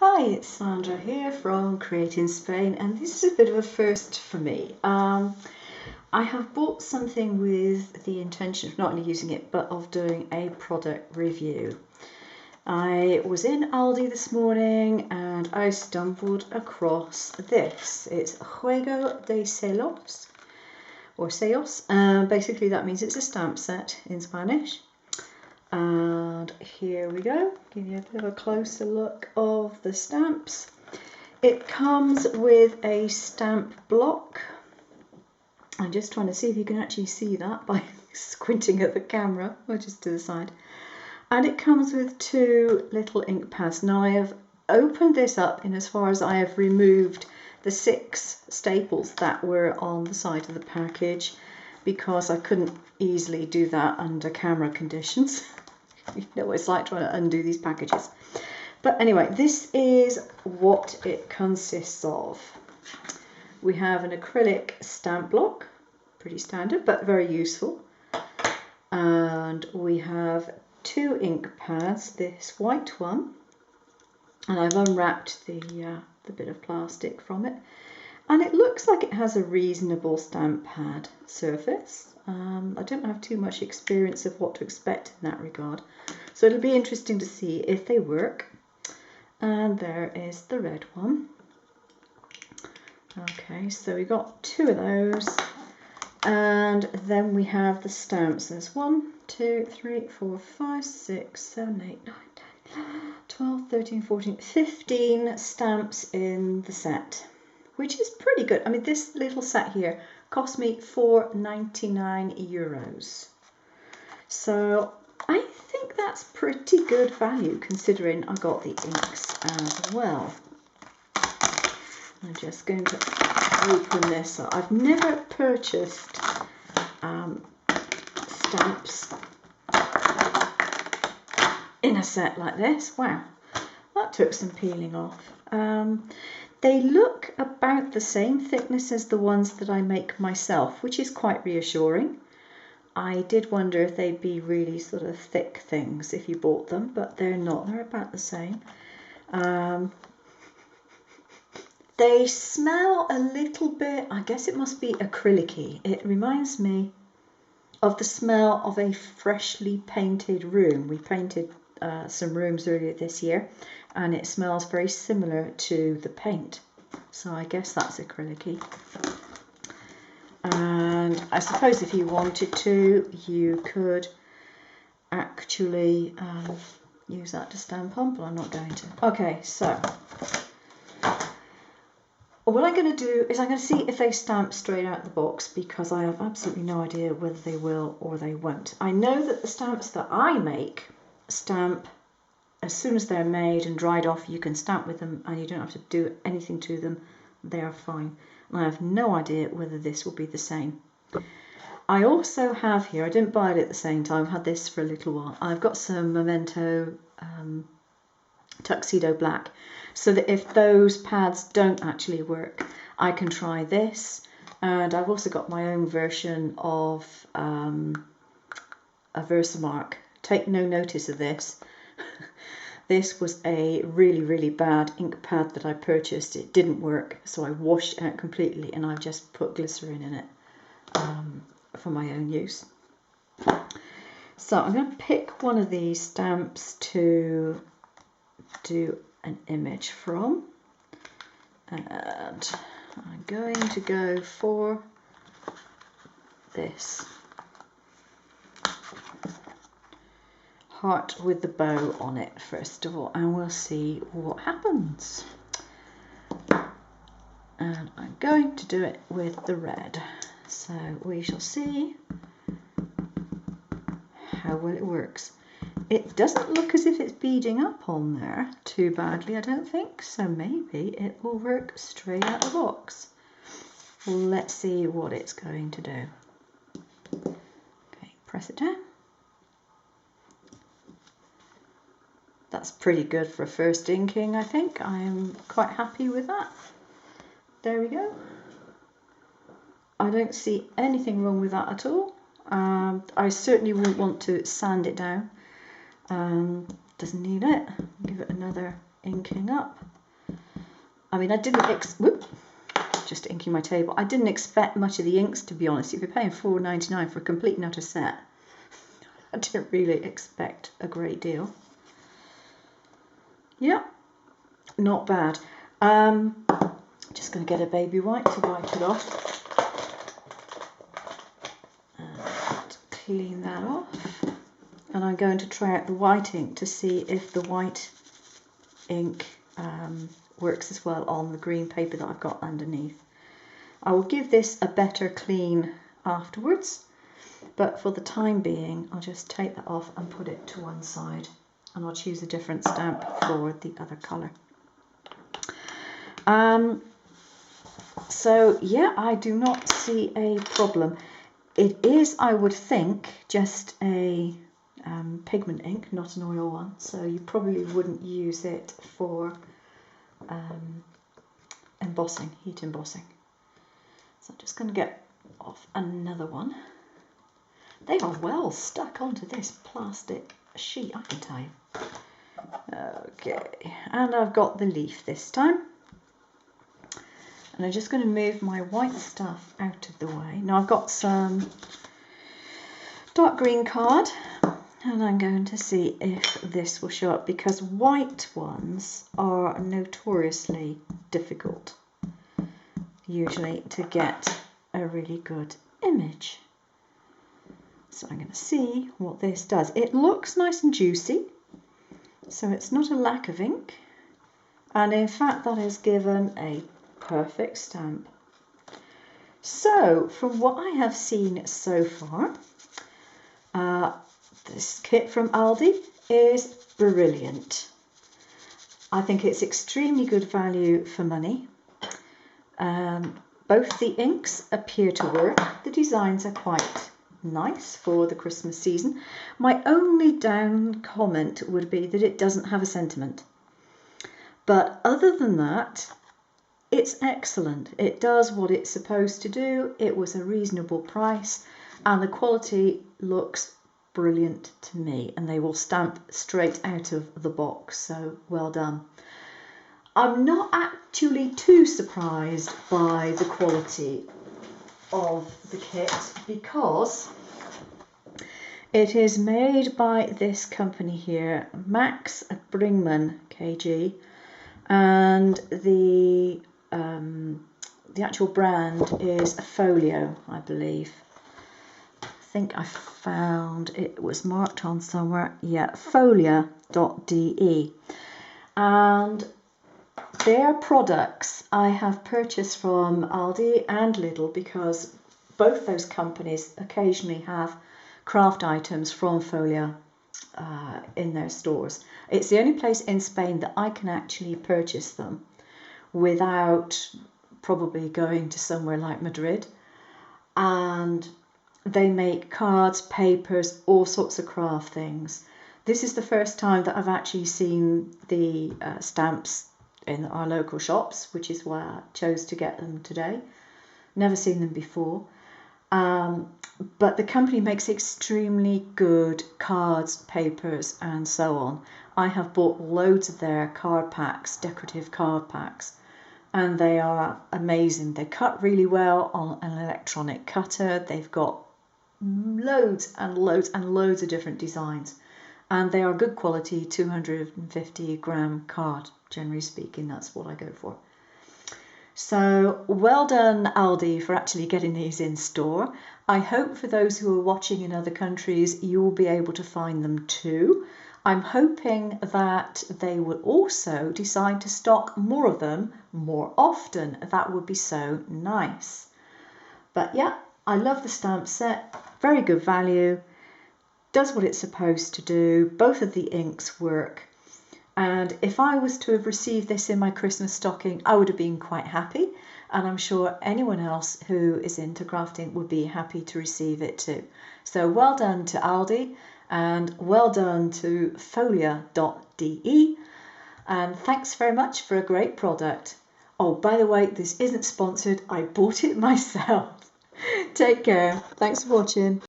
Hi, it's Sandra here from Create in Spain, and this is a bit of a first for me. I have bought something with the intention of not only using it but of doing a product review. I was in Aldi this morning and I stumbled across this. It's Juego de Celos or Sellos. Basically that means it's a stamp set in Spanish. And here we go, give you a bit of a closer look of the stamps. It comes with a stamp block. I'm just trying to see if you can actually see that by squinting at the camera, or just to the side. And it comes with two little ink pads. Now I have opened this up in as far as I have removed the 6 staples that were on the side of the package, because I couldn't easily do that under camera conditions. You know what it's like trying to undo these packages. But anyway, this is what it consists of. We have an acrylic stamp block, pretty standard but very useful. And we have 2 ink pads, this white one, and I've unwrapped the bit of plastic from it. And it looks like it has a reasonable stamp pad surface. I don't have too much experience of what to expect in that regard. So it'll be interesting to see if they work. And there is the red one. Okay, so we got 2 of those. And then we have the stamps. There's 1, 2, 3, 4, 5, 6, 7, 8, 9, 10, 12, 13, 14, 15 stamps in the set, which is pretty good. I mean, this little set here cost me €4.99. So I think that's pretty good value considering I got the inks as well. I'm just going to open this up. I've never purchased stamps in a set like this. Wow, that took some peeling off. They look about the same thickness as the ones that I make myself, which is quite reassuring. I did wonder if they'd be really sort of thick things if you bought them, but they're not. They're about the same. They smell a little bit, I guess it must be acrylic-y. It reminds me of the smell of a freshly painted room. We painted some rooms earlier this year, and it smells very similar to the paint. So I guess that's acrylic-y. And I suppose if you wanted to, you could actually use that to stamp on, but I'm not going to. Okay, so what I'm going to do is I'm going to see if they stamp straight out the box, because I have absolutely no idea whether they will or they won't. I know that the stamps that I make stamp as soon as they're made and dried off. You can stamp with them and you don't have to do anything to them. They are fine. And I have no idea whether this will be the same. I also have here, I didn't buy it at the same time, I've had this for a little while. I've got some Memento Tuxedo Black, so that if those pads don't actually work, I can try this. And I've also got my own version of a Versamark. Take no notice of this. This was a really, really bad ink pad that I purchased. It didn't work, so I washed it out completely, and I've just put glycerin in it for my own use. So I'm going to pick one of these stamps to do an image from, and I'm going to go for this heart with the bow on it first of all, and we'll see what happens. And I'm going to do it with the red, so we shall see how well it works. It doesn't look as if it's beading up on there too badly, I don't think, so maybe it will work straight out of the box. Let's see what it's going to do. Okay, press it down. That's pretty good for a first inking, I think. I am quite happy with that. There we go. I don't see anything wrong with that at all. I certainly wouldn't want to sand it down. Doesn't need it. Give it another inking up. I mean, I didn't just inking my table. I didn't expect much of the inks, to be honest. If you're paying £4.99 for a complete and utter set, I didn't really expect a great deal. Yeah, not bad. Just going to get a baby wipe to wipe it off and clean that off. And I'm going to try out the white ink to see if the white ink works as well on the green paper that I've got underneath. I will give this a better clean afterwards, but for the time being I'll just take that off and put it to one side, and I'll choose a different stamp for the other colour. So yeah, I do not see a problem. It is, I would think, just a pigment ink, not an oil one, so you probably wouldn't use it for embossing, heat embossing. So I'm just going to get off another one. They are well stuck onto this plastic sheet, I can tell you. Okay, and I've got the leaf this time. And I'm just going to move my white stuff out of the way. Now I've got some dark green card, and I'm going to see if this will show up, because white ones are notoriously difficult usually to get a really good image. So I'm going to see what this does. It looks nice and juicy, so it's not a lack of ink, and in fact that is given a perfect stamp. So from what I have seen so far, this kit from Aldi is brilliant. I think it's extremely good value for money. Both the inks appear to work. The designs are quite nice for the Christmas season. My only down comment would be that it doesn't have a sentiment. But other than that, it's excellent. It does what it's supposed to do. It was a reasonable price, and the quality looks brilliant to me, and they will stamp straight out of the box, so well done. I'm not actually too surprised by the quality of the kit, because it is made by this company here, Max Bringman KG, and the actual brand is Folio, I believe. I think I found it was marked on somewhere. Yeah, folia.de. And their products I have purchased from Aldi and Lidl, because both those companies occasionally have craft items from Folia in their stores. It's the only place in Spain that I can actually purchase them without probably going to somewhere like Madrid. And they make cards, papers, all sorts of craft things. This is the first time that I've actually seen the stamps in our local shops, which is why I chose to get them today. Never seen them before. But the company makes extremely good cards, papers, and so on. I have bought loads of their card packs, decorative card packs, and they are amazing. They cut really well on an electronic cutter. They've got loads and loads and loads of different designs, and they are good quality 250 gram card. Generally speaking, that's what I go for. So well done Aldi for actually getting these in store. I hope for those who are watching in other countries you will be able to find them too. I'm hoping that they will also decide to stock more of them more often. That would be so nice. But yeah, I love the stamp set. Very good value. Does what it's supposed to do. Both of the inks work. And if I was to have received this in my Christmas stocking, I would have been quite happy. And I'm sure anyone else who is into crafting would be happy to receive it too. So well done to Aldi, and well done to folia.de. And thanks very much for a great product. Oh, by the way, this isn't sponsored. I bought it myself. Take care. Thanks for watching.